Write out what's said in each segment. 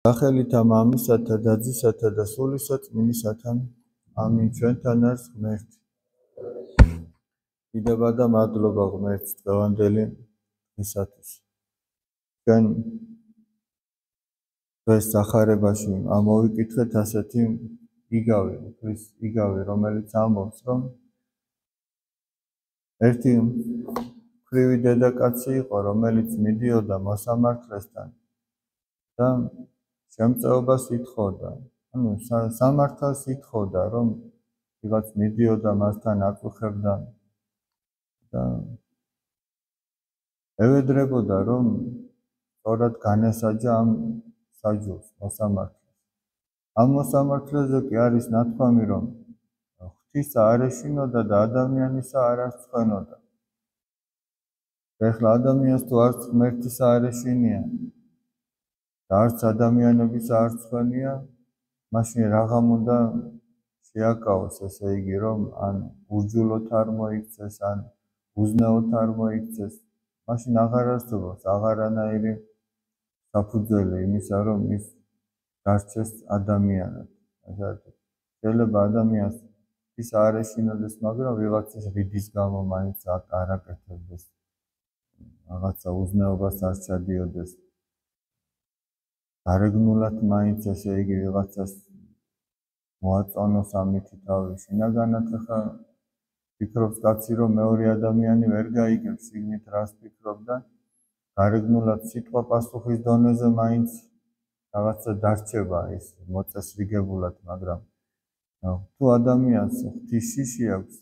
სახელითა მამისათა და ძისათა და სულისა წმინდისათა. ამინ. ჩვენთან არის ღმერთი. დიდება და მადლობა ღმერთს დღევანდელი დღისათვის. ჩვენ დღეს სახარებაში ამოვიკითხეთ ასეთი იგავი, რომელიც ამბობს, რომ ერთი ქვრივი დედაკაცი იყო, რომელიც მიდიოდა მოსამართლესთან და შემწეობას ითხოვდა, სამართალს ითხოვდა, რომ ვიღაც მიდიოდა მასთან აწუხებდა და ევედრებოდა, რომ სწორად განესაჯა ამ საჯულს, მოსამართლეს. ამ მოსამართლეზე კი არის ნათქვამი, რომ ღვთისა არ ეშინოდა და ადამიანისა არ არცხვენოდა. ეხლა ადამიანს თუ არც ღმერთისა არ ეშინია და არც ადამიანების არ ცხვენია, მაშინაღამ უნდა შეაკავოს, ესე იგი, რომ ან ურჯულოთ არ მოიქცეს, ან უზნეოთ არ მოიქცეს, მაშინ აღარ არსებობს აღარანაირი საფუძველი იმისა, რომ ის დარჩეს ადამიანად. შეიძლება ადამიანს ის არ ეშინოდეს, მაგრამ ვიღაცის რიდის გამო მაინც არ აკეთებდეს, რაღაცა უზნეობას არ ჩადიოდეს. გარეგნულად მაინც, ესე იგი, ვიღაცას მოაწონოს ამითი თავი. შინაგანად ახლა ფიქრობს კაცი, რომ მეორე ადამიანი ვერ გაიგებს შიგნით რას ფიქრობდა. გარეგნულად სიტყვა პასუხის დონეზე მაინც რაღაცა დარჩება ის მოწესრიგებულად, მაგრამ თუ ადამიანს ღვთის შიში აქვს,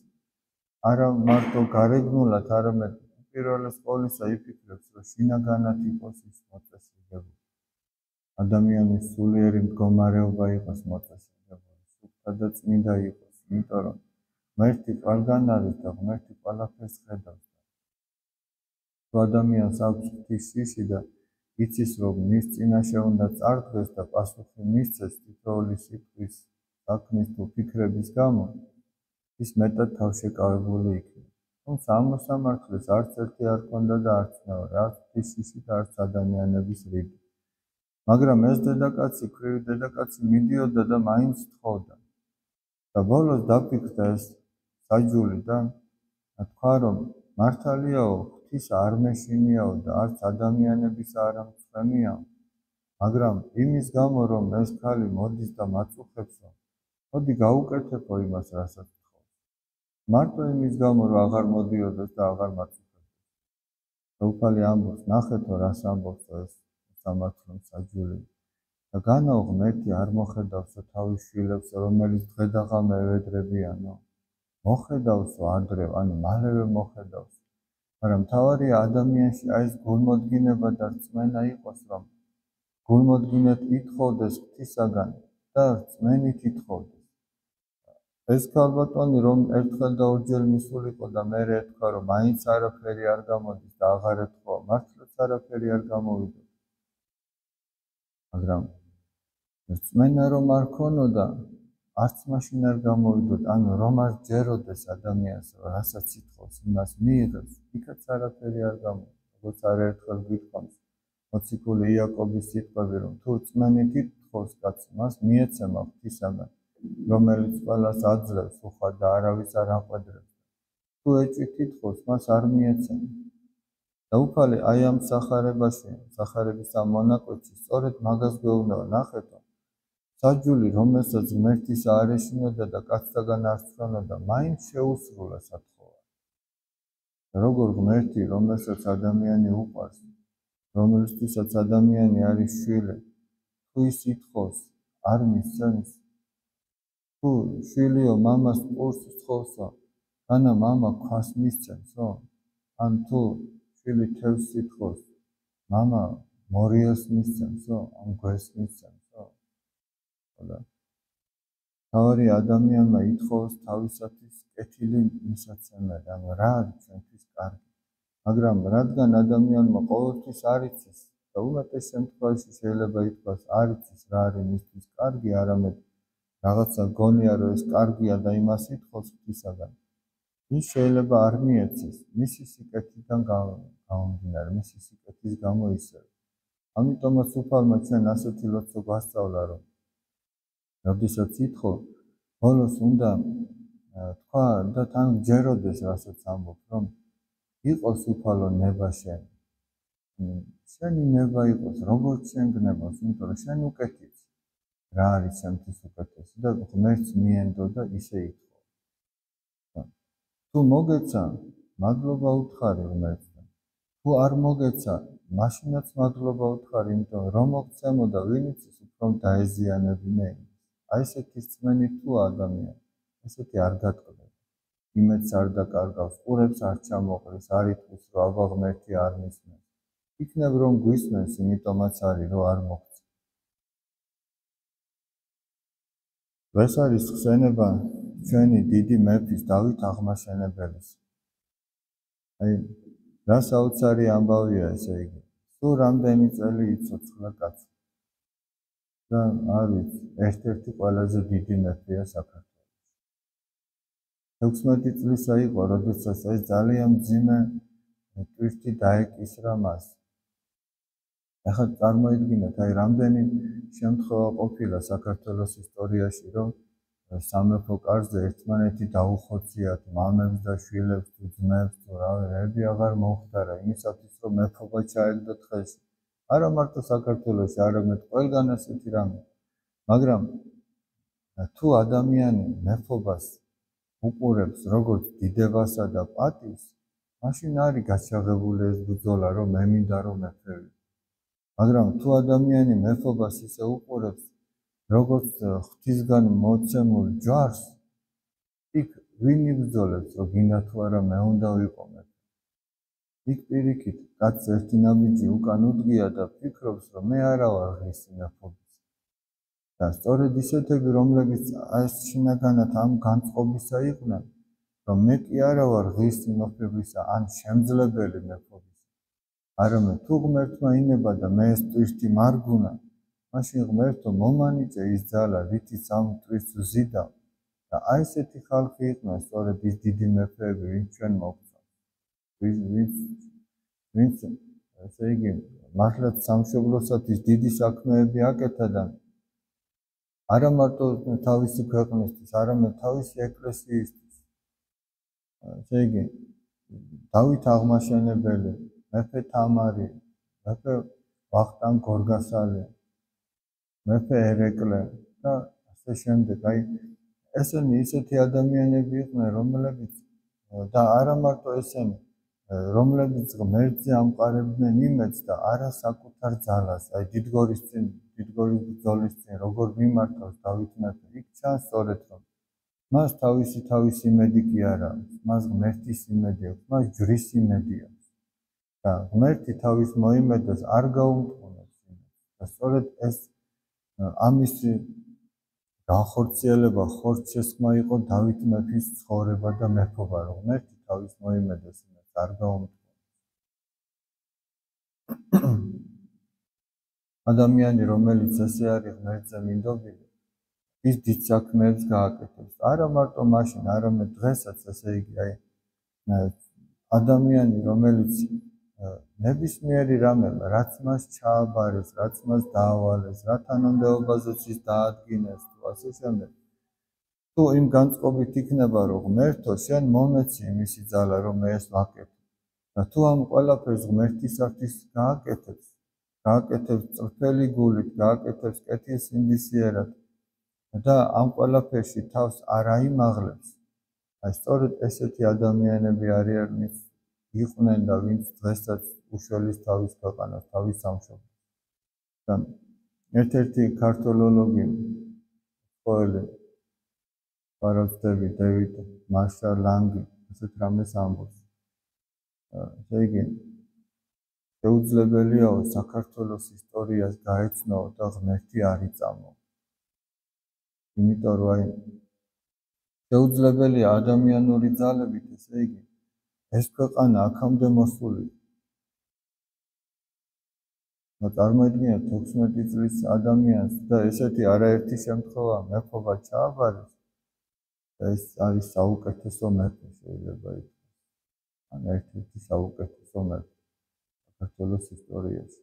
არა მარტო გარეგნულად, არამედ პირველეს ყოვლისა იფიქრებს, რომ შინაგანად იყოს ის მოწესრიგებული. ადამიანის სულიერი მდგომარეობა იყოს მოწესრიგებული, სუფთა და წმინდა იყოს, იმიტომ რომ ღმერთი ყველგან არის და ღმერთი ყველაფერს ხედავს. თუ ადამიანს აქვს ღვთის შიში და იცის, რომ მის წინაშე უნდა წარდგეს და პასუხი მისცეს თითოეული სიტყვის, საქმის თუ ფიქრების გამო, ის მეტად თავშეკავებული იქნება. თუმცა ამ მოსამართლეს არც ერთი არ ჰქონდა და არც მეორე, არც ღვთის შიში და არც ადამიანების რიდი. მაგრამ ეს დედაკაცი, ქვრივი დედაკაცი მიდიოდა და მაინც თხოვდა. და ბოლოს დაფიქრდა ეს საჯული და თქვა, რომ მართალიაო, ღვთის არ მეშინიაო და არც ადამიანების არ ამცხვენიაო, მაგრამ იმის გამო, რომ ეს ქალი მოდის და მაწუხებსო, მოდი გაუკეთებო იმას, რასაც თხოვს. მარტო იმის გამო, რომ აღარ მოდიოდეს და აღარ მაწუხებდეს. უფალი ამბობს, ნახეთო, რას ამბობს ეს სამართლო საჯული. და განაო ღმერთი არ მოხედავსო თავის შვილებს, რომელიც დღე და ღამე ევედრებიანო. მოხედავსო ადრე, ანუ მალევე მოხედავს. მაგრამ მთავარია ადამიანში ეს გულმოდგინება და რწმენა იყოს, რომ გულმოდგინედ ითხოვდეს ღვთისაგან და რწმენით ითხოვდეს. ეს ქალბატონი, რომ ერთხელ და ორჯერ მისულიყო და მერე ეთქვა, რომ მაინც არაფერი არ გამოდის და აღარ ეთქვა, მართლაც არაფერი არ გამოვიდა. მაგრამ რწმენა რომ არ ქონოდა, არც მაშინ არ გამოვიდოდ, ანუ რომ არ ჯეროდეს ადამიანს, რასაც ითხოვს, იმას მიიღებს, იქაც არაფერი არ გამოდის. როგორც არაერთხელ გითხოვს მოციქული იაკობის სიტყვები, რომ თუ რწმენით ითხოვს კაცი, მას მიეცემა ღვთისაგან, რომელიც ყველას აძლევს უხვად და არავის არ აყვედრებს. თუ ეჭვით ითხოვს, მას არ მიეცემა. და უფალი აი ამ სახარებაში, სახარების ამ მონაკვეთში, სწორედ მაგას გვეუბნება, ნახეთო, საჯული, რომელსაც ღმერთის არ ეშინოდა და კაცთაგან არ ცხვენოდა, მაინც შეუსრულა სათხოვარი. როგორ ღმერთი, რომელსაც ადამიანი უყვარს, რომელთვისაც ადამიანი არის შვილი, თუ ის ითხოვს, არ მისცემს. თუ შვილიო მამას პურს სთხოვსო, განა მამა ქვას მისცემსო? ან თუ შვილი თევზს ითხოვს, მამა მორიელს მისცემსო? ან გვეს მისცემსო? თავარი ადამიანმა ითხოვს თავისათვის კეთილი მისაცემად, ანუ რა არის ჩვენთვის კარგი. მაგრამ რადგან ადამიანმა ყოველთვის არ იცის და უმეტეს შემთხვევაში შეიძლება ითქვას არ იცის რა არის მისთვის კარგი, არამედ რაღაცა გონია, რომ ეს კარგია და იმას ითხოვს ღვთისაგან, ის შეიძლება არ მიეცეს მისი სიკეთიდან გამომდინარე, მისი სიკეთის გამო ისევ. ამიტომაც უფალმა ჩვენ ასეთი ლოცვა გვასწავლა, რომ როდესაც ითხოვ, ბოლოს უნდა თქვა და თან გჯეროდეს, რასაც ამბობ, რომ იყოს უფალო ნება შენ. შენი ნება იყოს, როგორც შენ გნებავს, იმიტომ რომ შენ უკეთიც. რა არის ჩემთვის უკეთესი და ღმერთს მიენდო და ისე ითხოვ. თუ მოგეცა, მადლობა უთხარი ღმერთთან. თუ არ მოგეცა, მაშინაც მადლობა უთხარი, იმიტომ რომ მოგცემო და ვინ იცის უფრო დაეზიანებინე. აი ესეთი რწმენი თუ ადამიანი, ესეთი არ გატყდება. იმედს არ დაკარგავს, ყურებს არ ჩამოყრის, არ იტყვის, რომ აბა ღმერთი არ მისმენს. იქნებ რომ გვისმენს, იმიტომაც არის, რომ არ მოგცა. ეს არის ხსენება ჩვენი დიდი მეფის დავით აღმაშენებელის. აი, რა საოცარი ამბავია ესე იგი. თუ რამდენი წელი იცოცხლა კაცი. და არ ვიცი, ერთ-ერთი ყველაზე დიდი მეფეა საქართველოში. 16 წლისა იყო, როდესაც ეს ძალიან მძიმე ტვირთი დაეკისრა მას. ახლა წარმოიდგინეთ, აი რამდენი შემთხვევა ყოფილა საქართველოს ისტორიაში, რომ სამეფო კარზე ერთმანეთი დაუხოციათ, მამებს და შვილებს თუ ძმებს თუ რები აღარ მოხდარა იმისათვის, რომ მეფობა ჩაეგდოთ ხელში. არა მარტო საქართველოში, არამედ ყველგან ასეთი რამე. მაგრამ თუ ადამიანი მეფობას უყურებს როგორც დიდებასა და პატივს, მაშინ არის გაჩაღებული ეს ბრძოლა, რომ მე მინდა რომ მეფე. მაგრამ თუ ადამიანი მეფობას ისე უყურებს, როგორც ღვთისგან მოცემულ ჯვარს, იქ ვინ იბრძოლებს, რომ გინდა თუ არა მე უნდა ვიყო მეფე. იქ პირიქით, კაცს ერთი ნაბიჯი უკან უდგია და ფიქრობს, რომ მე არა ვარ ღირსი მეფობის. და სწორედ ისეთები, რომლებიც ეს შინაგანად ამ განწყობისა იყვნენ, რომ მე კი არა ვარ ღირსი მეფობისა, ან შემძლებელი მეფობის. არამედ თუ ღმერთმა ინება და მე ეს ტვირთი მარგუნა, მაშინ ღმერთო მომანიჭე ის ძალა, რითიც ამ ტვირთს ვზიდავ. და აი ესეთი ხალხი იყვნენ სწორედ ის დიდი მეფეები, ვინც ჩვენ მოგწონს. ვინც ესე იგი მართლაც სამშობლოსათვის დიდი საქმეები აკეთა და არა მარტო თავისი ქვეყნისთვის, არამედ თავისი ეკლესიისთვის. ესე იგი დავით აღმაშენებელი, მეფე თამარი, მეფე ვახტანგ გორგასალი, მეფე ერეკლე და ასე შემდეგ. აი ესენი ისეთი ადამიანები იყვნენ, რომლებიც და არა მარტო ესენი, რომლებიც ღმერთზე ამყარებდნენ იმედს და არა საკუთარ ძალას. აი დიდგორის ბრძოლის წინ როგორ მიმართავს დავით მეფე, იქ ჩანს სწორედ რომ მას თავისი იმედი კი არა აქვს, მას ღმერთის იმედი აქვს, მას ჯვრის იმედი აქვს. და ღმერთი თავის მოიმედოს არ გაუმტყუნებს იმედს. და სწორედ ეს ამის განხორციელება, ხორცშესხმა იყო დავით მეფის ცხოვრება და მეფობა, რომ ღმერთი თავის მოიმედოს იმედს არ გაუმტყუნებს. ადამიანი, რომელიც ესე არის ღმერთზე მინდობილი, ის დიდ საქმეებს გააკეთებს. არა მარტო მაშინ, არამედ დღესაც, ესე იგი, აი ადამიანი, რომელიც ნებისმიერი რამე, რაც მას ჩააბარეს, რაც მას დაავალეს, რა თანამდებობაზეც ის დაადგინეს, თუ ასე შემდეგ. თუ იმ განწყობით იქნება, რომ ღმერთო, შენ მომეცი იმისი ძალა, რომ მე ეს ვაკეთო. და თუ ამ ყველაფერს ღმერთისათვის გააკეთებს წრფელი გულით, გააკეთებს კეთილსინდისიერად და ამ ყველაფერში თავს არ აიმაღლებს, აი სწორედ ესეთი ადამიანები არიან, იყვნენ და ვინც დღესაც უშველის თავის ქვეყანას, თავის სამშობლოს. და ერთ-ერთი ქართველოლოგი ყოველი პარალტები დევიდ მარშალ ლანგი ესეთ რამეს ამბობს. ესე იგი შეუძლებელიაო საქართველოს ისტორიას გაეცნო და ღმერთი არ იწამო. იმიტომ რომ აი შეუძლებელია ადამიანური ძალებით, ესე იგი ეს ქვეყანა აქამდე მოსული. წარმოიდგინეთ 16 წლის ადამიანს და ესეთი არაერთი შემთხვევა მეფობა ჩააბარეს. ეს არის საუკეთესო მეფე შეიძლება ითქვას. ან ერთ-ერთი საუკეთესო მეფე საქართველოს ისტორიაში.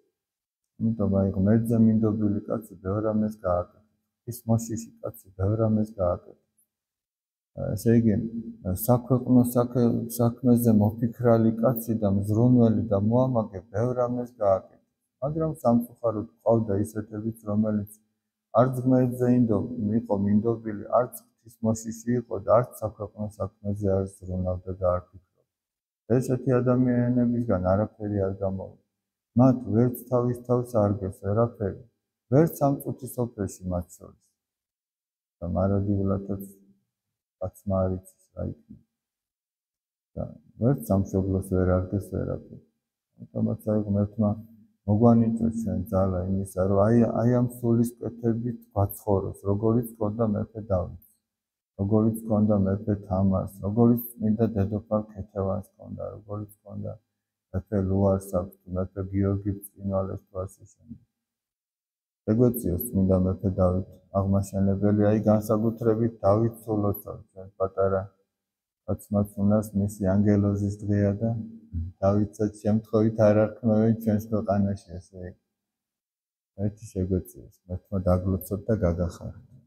იმიტომ აი ღმერთზე მინდობილი კაცი ბევრ რამეს გააკეთებს. ის მოშიში კაცი ბევრ რამეს გააკეთებს. ესე იგი, საქვეყნო საქმეზე მოფიქრალი კაცი და მზრუნველი და მოამაგე ბევრ რამეს გააკეთებს. მაგრამ სამწუხაროდ ყავდა ისეთებიც, რომელიც არც ღმერთზე იყო მინდობილი, არც ღვთის მოშიში იყო და არც საქვეყნო საქმეზე არ ზრუნავდა და არ ფიქრობდა. ესეთი ადამიანებისგან არაფერი არ გამოვიდა. მათ ვერც თავის თავს არგეს ვერაფერი, ვერც სამწუთის ოფერში მათ შორის. და მარადივლათაც კაცმა არ იცის რა იქნება. და ვერც სამშობლოს ვერ არგეს ვერაფერი. ამიტომაც აი ღმერთმა მოგვანიჭოს ჩვენ ძალა იმისა, რომ აი ამ სულისკვეთებით გვაცხოვროს, როგორიც ჰქონდა მეფე დავითს, როგორიც ჰქონდა მეფე თამარს, როგორიც წმინდა დედოფალ ქეთევანს ჰქონდა, როგორიც ჰქონდა მეფე ლუარსაბს, მეფე გიორგი ბრწყინვალეს თუ ასე შემდეგ. შეგვეციოს წმინდა მეფე დავით აღმაშენებელი, აი განსაკუთრებით დავით სულოცავს, ჩვენ პატარა კაცმაც უნდას მისი ანგელოზის დღეა და დავითსაც შემთხვევით არ არქმევენ ჩვენს ქვეყანაში, ესე იგი. ერთი შეგვეციოს, მართლა დაგლოცოთ და გაგახაროთ.